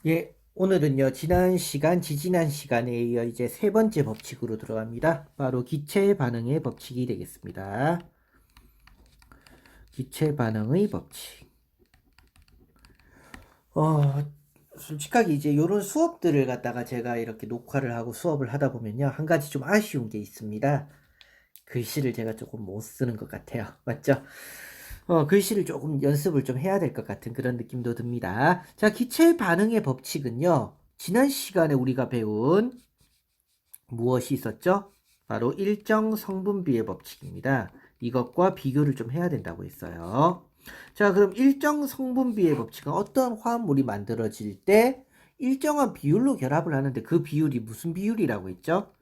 예, 오늘은요, 지지난 시간에 이어 이제 세 번째 법칙으로 들어갑니다. 바로 기체 반응의 법칙이 되겠습니다. 기체 반응의 법칙. 어, 솔직하게 이제 이런 수업들을 갖다가 제가 이렇게 녹화를 하고 수업을 하다 보면요, 한 가지 좀 아쉬운 게 있습니다. 글씨를 제가 조금 못 쓰는 것 같아요. 맞죠? 글씨를 조금 연습을 좀 해야 될 것 같은 그런 느낌도 듭니다. 자, 기체 반응의 법칙은요, 지난 시간에 우리가 배운 무엇이 있었죠? 바로 일정 성분비의 법칙입니다. 이것과 비교를 좀 해야 된다고 했어요. 자, 그럼 일정 성분비의 법칙은 어떤 화합물이 만들어질 때 일정한 비율로 결합을 하는데 그 비율이 무슨 비율이라고 했죠?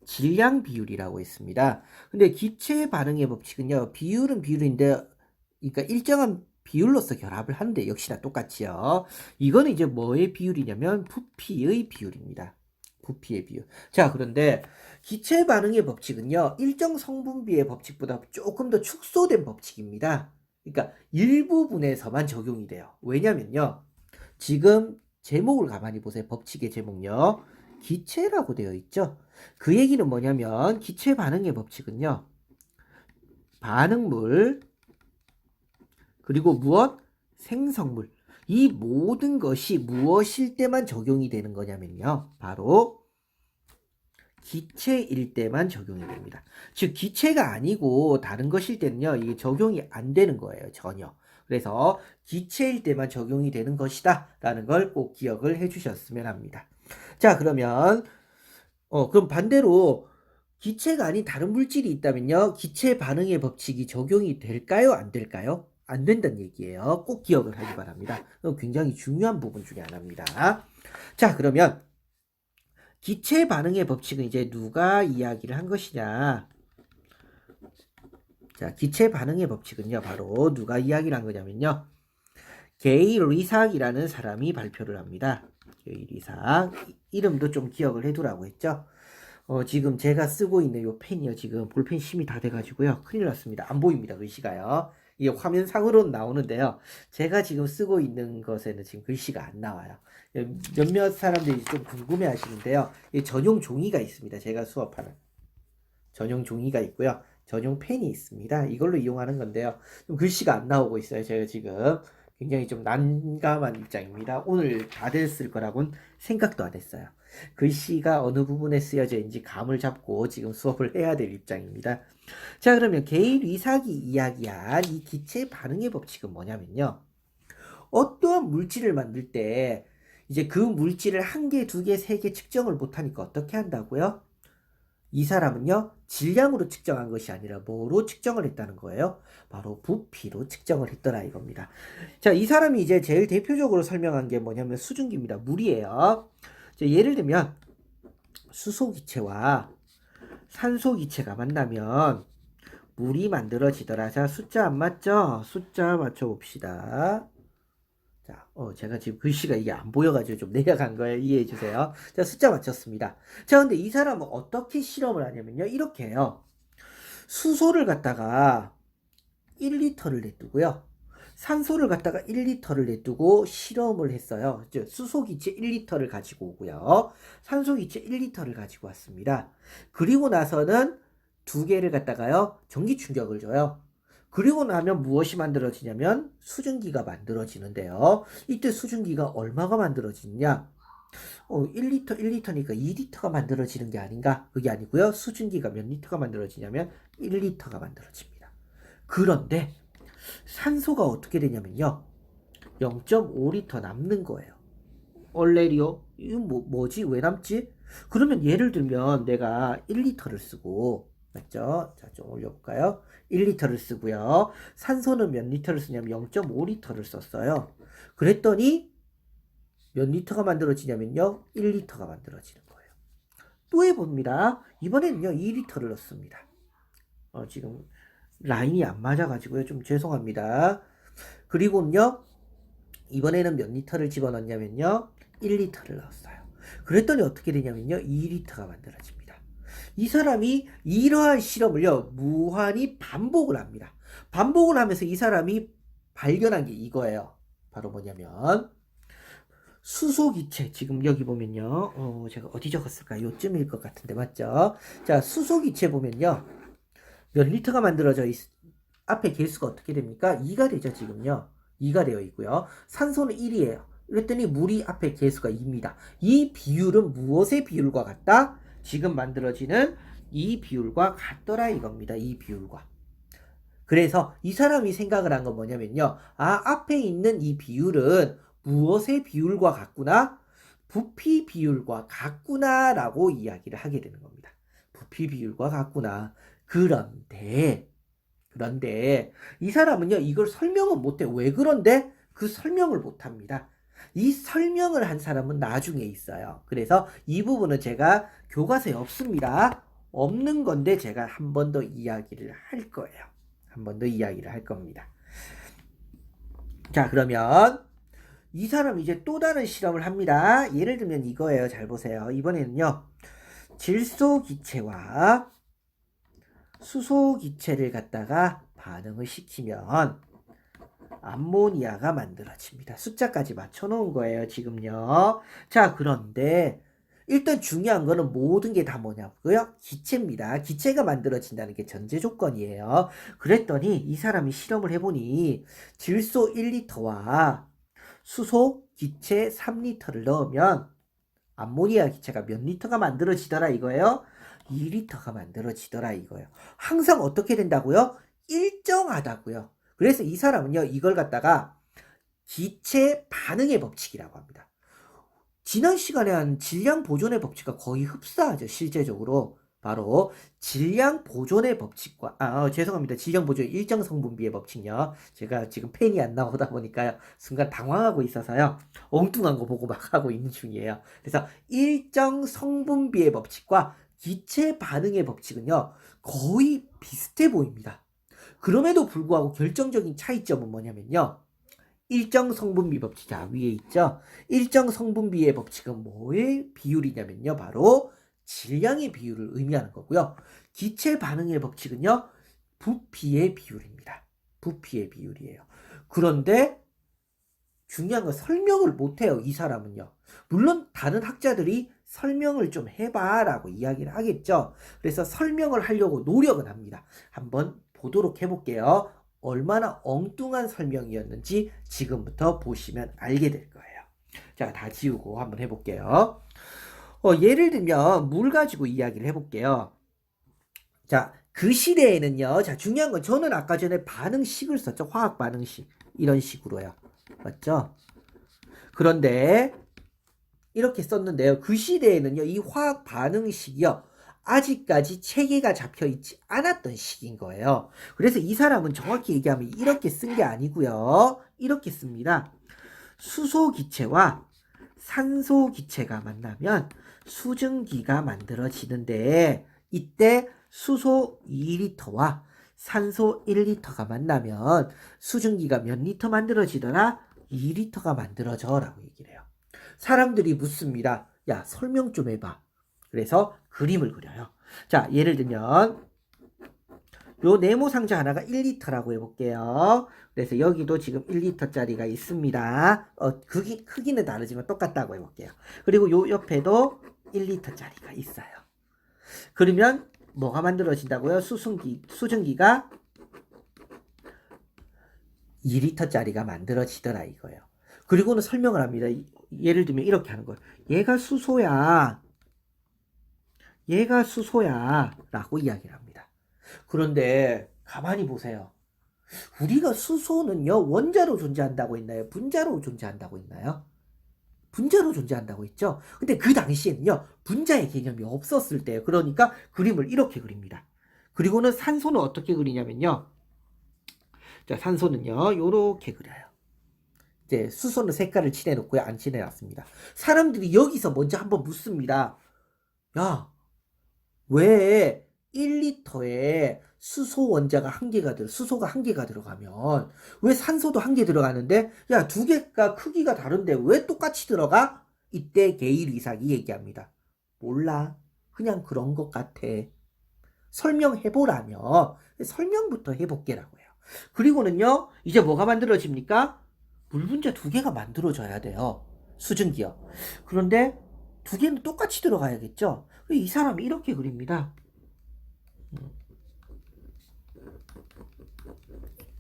질량 비율이라고 했습니다. 근데 기체 반응의 법칙은요, 비율은 비율인데, 그러니까 일정한 비율로서 결합을 하는데 역시나 똑같이요. 이거는 이제 뭐의 비율이냐면 부피의 비율입니다. 부피의 비율. 자, 그런데 기체 반응의 법칙은요, 일정 성분비의 법칙보다 조금 더 축소된 법칙입니다. 그러니까 일부분에서만 적용이 돼요. 왜냐면요, 지금 제목을 가만히 보세요. 법칙의 제목요. 기체라고 되어 있죠. 그 얘기는 뭐냐면 기체 반응의 법칙은요. 반응물 그리고 무엇? 생성물. 이 모든 것이 무엇일 때만 적용이 되는 거냐면요. 바로 기체일 때만 적용이 됩니다. 즉 기체가 아니고 다른 것일 때는요. 이게 적용이 안 되는 거예요. 전혀. 그래서 기체일 때만 적용이 되는 것이다 라는 걸 꼭 기억을 해 주셨으면 합니다. 자, 그럼 반대로 기체가 아닌 다른 물질이 있다면요. 기체 반응의 법칙이 적용이 될까요? 안 될까요? 안 된다는 얘기예요. 꼭 기억을 하기 바랍니다. 굉장히 중요한 부분 중에 하나입니다. 자, 그러면 기체 반응의 법칙은 이제 누가 이야기를 한 것이냐? 자, 기체 반응의 법칙은요. 바로 누가 이야기를 한 거냐면요. 게이 리삭이라는 사람이 발표를 합니다. 게이 리삭. 이름도 좀 기억을 해두라고 했죠. 지금 제가 쓰고 있는 요 펜이요. 지금 볼펜 심이 다 돼가지고요. 큰일 났습니다. 안 보입니다. 글씨가요. 이게 화면상으로는 나오는데요. 제가 지금 쓰고 있는 것에는 지금 글씨가 안 나와요. 몇몇 사람들이 좀 궁금해 하시는데요. 전용 종이가 있습니다. 제가 수업하는. 전용 종이가 있고요. 전용 펜이 있습니다. 이걸로 이용하는 건데요. 좀 글씨가 안 나오고 있어요. 제가 지금 굉장히 좀 난감한 입장입니다. 오늘 다 됐을 거라고는 생각도 안 했어요. 글씨가 어느 부분에 쓰여져 있는지 감을 잡고 지금 수업을 해야 될 입장입니다. 자, 그러면 게일 이삭이 이야기한 이 기체 반응의 법칙은 뭐냐면요. 어떠한 물질을 만들 때 이제 그 물질을 한 개, 두 개, 세 개 측정을 못하니까 어떻게 한다고요? 이 사람은요, 질량으로 측정한 것이 아니라 뭐로 측정을 했다는 거예요? 바로 부피로 측정을 했더라 이겁니다. 자, 이 사람이 이제 제일 대표적으로 설명한 게 뭐냐면 수증기입니다. 물이에요. 자, 예를 들면 수소기체와 산소기체가 만나면 물이 만들어지더라. 자, 숫자 안 맞죠? 숫자 맞춰봅시다. 자, 제가 지금 글씨가 이게 안 보여가지고 좀 내려간 거예요. 이해해 주세요. 자, 숫자 맞췄습니다. 자, 근데 이 사람은 어떻게 실험을 하냐면요. 이렇게 해요. 수소를 갖다가 1리터를 냅두고요. 산소를 갖다가 1리터를 냅두고 실험을 했어요. 즉, 수소기체 1리터를 가지고 오고요. 산소기체 1리터를 가지고 왔습니다. 그리고 나서는 두 개를 갖다가요. 전기 충격을 줘요. 그리고 나면 무엇이 만들어지냐면 수증기가 만들어지는데요. 이때 수증기가 얼마가 만들어지느냐? 1리터, 1리터니까 2리터가 만들어지는 게 아닌가? 그게 아니고요. 수증기가 몇 리터가 만들어지냐면 1리터가 만들어집니다. 그런데 산소가 어떻게 되냐면요. 0.5리터 남는 거예요. 얼레리오? 이거 뭐지? 왜 남지? 그러면 예를 들면 내가 1리터를 쓰고, 맞죠? 자, 좀 올려볼까요? 1리터를 쓰고요. 산소는 몇 리터를 쓰냐면 0.5리터를 썼어요. 그랬더니 몇 리터가 만들어지냐면요. 1리터가 만들어지는 거예요. 또 해봅니다. 이번에는요. 2리터를 넣습니다. 지금 라인이 안 맞아가지고요. 좀 죄송합니다. 그리고는요. 이번에는 몇 리터를 집어넣냐면요. 1리터를 넣었어요. 그랬더니 어떻게 되냐면요. 2리터가 만들어집니다. 이 사람이 이러한 실험을요. 무한히 반복을 합니다. 반복을 하면서 이 사람이 발견한 게 이거예요. 바로 뭐냐면 수소기체 지금 여기 보면요. 제가 어디 적었을까? 요쯤일 것 같은데 맞죠? 자, 수소기체 보면요. 몇 리터가 만들어져 앞에 개수가 어떻게 됩니까? 2가 되죠, 지금요. 2가 되어 있고요. 산소는 1이에요. 그랬더니 물이 앞에 개수가 2입니다. 이 비율은 무엇의 비율과 같다? 지금 만들어지는 이 비율과 같더라 이겁니다. 이 비율과. 그래서 이 사람이 생각을 한 건 뭐냐면요. 앞에 있는 이 비율은 무엇의 비율과 같구나? 부피 비율과 같구나라고 이야기를 하게 되는 겁니다. 부피 비율과 같구나. 그런데 이 사람은요, 이걸 설명은 못해요. 왜 그런데? 그 설명을 못합니다. 이 설명을 한 사람은 나중에 있어요. 그래서 이 부분은 제가 교과서에 없습니다. 없는 건데 제가 한 번 더 이야기를 할 거예요. 한 번 더 이야기를 할 겁니다. 자, 그러면 이 사람 이제 또 다른 실험을 합니다. 예를 들면 이거예요. 잘 보세요. 이번에는요, 질소기체와 수소기체를 갖다가 반응을 시키면 암모니아가 만들어집니다. 숫자까지 맞춰놓은 거예요, 지금요. 자, 그런데 일단 중요한 거는 모든 게 다 뭐냐고요? 기체입니다. 기체가 만들어진다는 게 전제 조건이에요. 그랬더니 이 사람이 실험을 해보니 질소 1리터와 수소 기체 3리터를 넣으면 암모니아 기체가 몇 리터가 만들어지더라 이거예요? 2리터가 만들어지더라 이거예요. 항상 어떻게 된다고요? 일정하다고요. 그래서 이 사람은요, 이걸 갖다가 기체 반응의 법칙이라고 합니다. 지난 시간에 한 질량 보존의 법칙과 거의 흡사하죠, 실제적으로. 바로 질량 보존의 법칙과 죄송합니다. 질량 보존 일정 성분비의 법칙요. 제가 지금 펜이 안 나오다 보니까요. 순간 당황하고 있어서요. 엉뚱한 거 보고 막 하고 있는 중이에요. 그래서 일정 성분비의 법칙과 기체 반응의 법칙은요. 거의 비슷해 보입니다. 그럼에도 불구하고 결정적인 차이점은 뭐냐면요. 일정 성분비 법칙, 자, 위에 있죠? 일정 성분비의 법칙은 뭐의 비율이냐면요. 바로 질량의 비율을 의미하는 거고요. 기체 반응의 법칙은요. 부피의 비율입니다. 부피의 비율이에요. 그런데 중요한 건 설명을 못해요. 이 사람은요. 물론 다른 학자들이 설명을 좀 해봐라고 이야기를 하겠죠. 그래서 설명을 하려고 노력은 합니다. 한번 보도록 해볼게요. 얼마나 엉뚱한 설명이었는지 지금부터 보시면 알게 될 거예요. 자, 다 지우고 한번 해볼게요. 예를 들면 물 가지고 이야기를 해볼게요. 자, 그 시대에는요. 자, 중요한 건 저는 아까 전에 반응식을 썼죠. 화학 반응식. 이런 식으로요. 맞죠? 그런데 이렇게 썼는데요. 그 시대에는요. 이 화학 반응식이요. 아직까지 체계가 잡혀 있지 않았던 시기인 거예요. 그래서 이 사람은 정확히 얘기하면 이렇게 쓴 게 아니고요. 이렇게 씁니다. 수소 기체와 산소 기체가 만나면 수증기가 만들어지는데 이때 수소 2리터와 산소 1리터가 만나면 수증기가 몇 리터 만들어지더라? 2리터가 만들어져 라고 얘기를 해요. 사람들이 묻습니다. 야, 설명 좀 해봐. 그래서 그림을 그려요. 자, 예를 들면 요 네모 상자 하나가 1리터라고 해볼게요. 그래서 여기도 지금 1리터짜리가 있습니다. 크기는 다르지만 똑같다고 해볼게요. 그리고 요 옆에도 1리터짜리가 있어요. 그러면 뭐가 만들어진다고요? 수증기가 2리터짜리가 만들어지더라 이거예요. 그리고는 설명을 합니다. 예를 들면 이렇게 하는 거예요. 얘가 수소야 라고 이야기를 합니다. 그런데 가만히 보세요. 우리가 수소는요, 원자로 존재한다고 했나요? 분자로 존재한다고 했나요? 분자로 존재한다고 했죠? 근데 그 당시에는요, 분자의 개념이 없었을 때예요. 그러니까 그림을 이렇게 그립니다. 그리고는 산소는 어떻게 그리냐면요. 자, 산소는요, 요렇게 그려요. 이제 수소는 색깔을 칠해놓고요, 안 칠해놨습니다. 사람들이 여기서 먼저 한번 묻습니다. 야, 왜 1리터에 수소가 1개가 들어가면 왜 산소도 1개 들어가는데 야, 2개가 크기가 다른데 왜 똑같이 들어가? 이때 게일 이삭이 얘기합니다. 몰라. 그냥 그런 것 같아. 설명해보라며. 설명부터 해볼게라고 해요. 그리고는요, 이제 뭐가 만들어집니까? 물 분자 2개가 만들어져야 돼요. 수증기요. 그런데 두 개는 똑같이 들어가야겠죠? 이 사람이 이렇게 그립니다.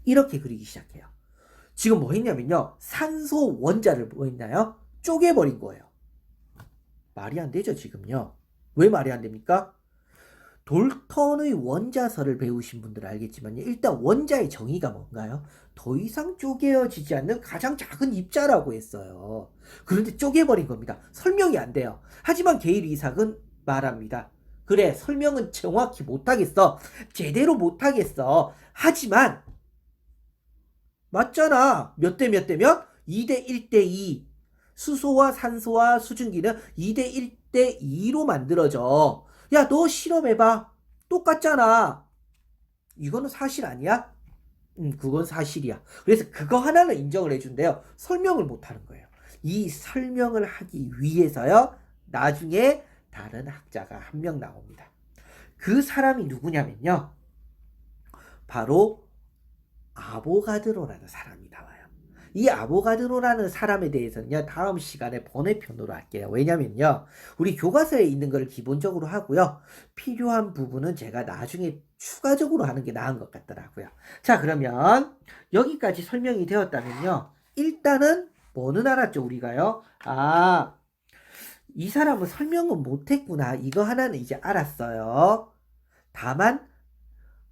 이렇게 그리기 시작해요. 지금 뭐 했냐면요. 산소 원자를 뭐 했나요? 쪼개버린 거예요. 말이 안 되죠, 지금요. 왜 말이 안 됩니까? 돌턴의 원자설을 배우신 분들은 알겠지만요. 일단 원자의 정의가 뭔가요? 더 이상 쪼개어지지 않는 가장 작은 입자라고 했어요. 그런데 쪼개버린 겁니다. 설명이 안 돼요. 하지만 게일 이삭은 말합니다. 그래, 설명은 정확히 못하겠어. 제대로 못하겠어. 하지만 맞잖아. 몇 대 몇 대면? 2대 1대 2. 수소와 산소와 수증기는 2대 1대 2로 만들어져. 야, 너 실험해봐. 똑같잖아. 이거는 사실 아니야? 그건 사실이야. 그래서 그거 하나는 인정을 해준대요. 설명을 못하는 거예요. 이 설명을 하기 위해서요. 나중에 다른 학자가 한 명 나옵니다. 그 사람이 누구냐면요. 바로 아보가드로라는 사람이 나와요. 이 아보가드로라는 사람에 대해서는요, 다음 시간에 번외편으로 할게요. 왜냐면요, 우리 교과서에 있는 걸 기본적으로 하고요, 필요한 부분은 제가 나중에 추가적으로 하는 게 나은 것 같더라고요. 자, 그러면 여기까지 설명이 되었다면요, 일단은 뭐는 알았죠, 우리가요? 아, 이 사람은 설명은 못했구나. 이거 하나는 이제 알았어요. 다만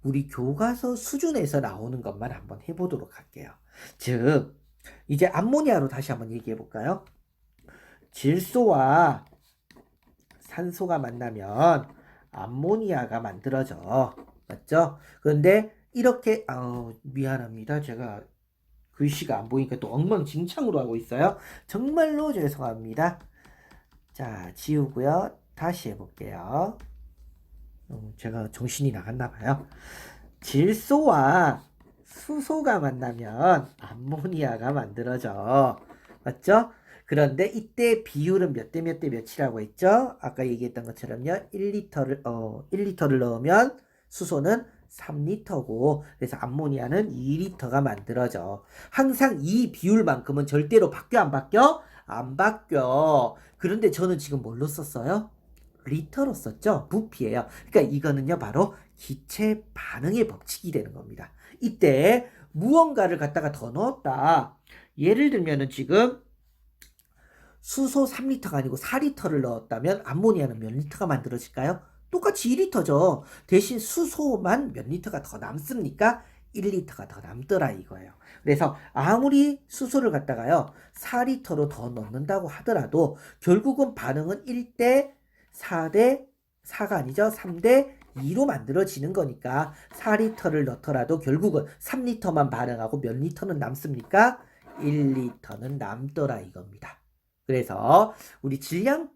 우리 교과서 수준에서 나오는 것만 한번 해보도록 할게요. 즉, 이제 암모니아로 다시 한번 얘기해 볼까요? 질소와 산소가 만나면 암모니아가 만들어져. 맞죠? 그런데 이렇게, 미안합니다. 제가 글씨가 안 보이니까 또 엉망진창으로 하고 있어요. 정말로 죄송합니다. 자, 지우고요. 다시 해볼게요. 제가 정신이 나갔나 봐요. 질소와 수소가 만나면 암모니아가 만들어져. 맞죠? 그런데 이때 비율은 몇 대 몇 대 몇이라고 했죠? 아까 얘기했던 것처럼요. 1리터를 넣으면 수소는 3리터고, 그래서 암모니아는 2리터가 만들어져. 항상 이 비율만큼은 절대로 바뀌어, 안 바뀌어? 안 바뀌어. 그런데 저는 지금 뭘로 썼어요? 리터로 썼죠? 부피예요. 그러니까 이거는요, 바로 기체 반응의 법칙이 되는 겁니다. 이때 무언가를 갖다가 더 넣었다. 예를 들면은 지금 수소 3리터가 아니고 4리터를 넣었다면 암모니아는 몇 리터가 만들어질까요? 똑같이 2리터죠. 대신 수소만 몇 리터가 더 남습니까? 1리터가 더 남더라 이거예요. 그래서 아무리 수소를 갖다가요 4리터로 더 넣는다고 하더라도 결국은 반응은 1대 4대 4가 아니죠. 3대 2로 만들어지는 거니까 4리터를 넣더라도 결국은 3리터만 반응하고 몇 리터는 남습니까? 1리터는 남더라 이겁니다. 그래서 우리 질량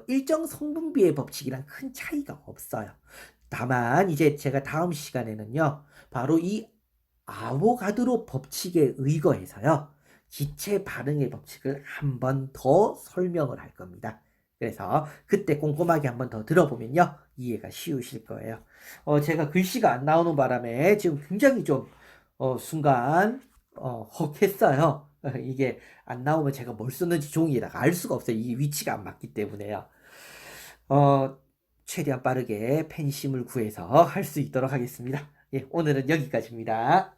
일정 성분비의 법칙이랑 큰 차이가 없어요. 다만 이제 제가 다음 시간에는요. 바로 이 아보가드로 법칙에 의거해서요. 기체 반응의 법칙을 한 번 더 설명을 할 겁니다. 그래서 그때 꼼꼼하게 한 번 더 들어보면요. 이해가 쉬우실 거예요. 제가 글씨가 안 나오는 바람에 지금 굉장히 좀 순간 헉했어요. 이게 안 나오면 제가 뭘 썼는지 종이에다가 알 수가 없어요. 이 위치가 안 맞기 때문에요. 최대한 빠르게 팬심을 구해서 할 수 있도록 하겠습니다. 예, 오늘은 여기까지입니다.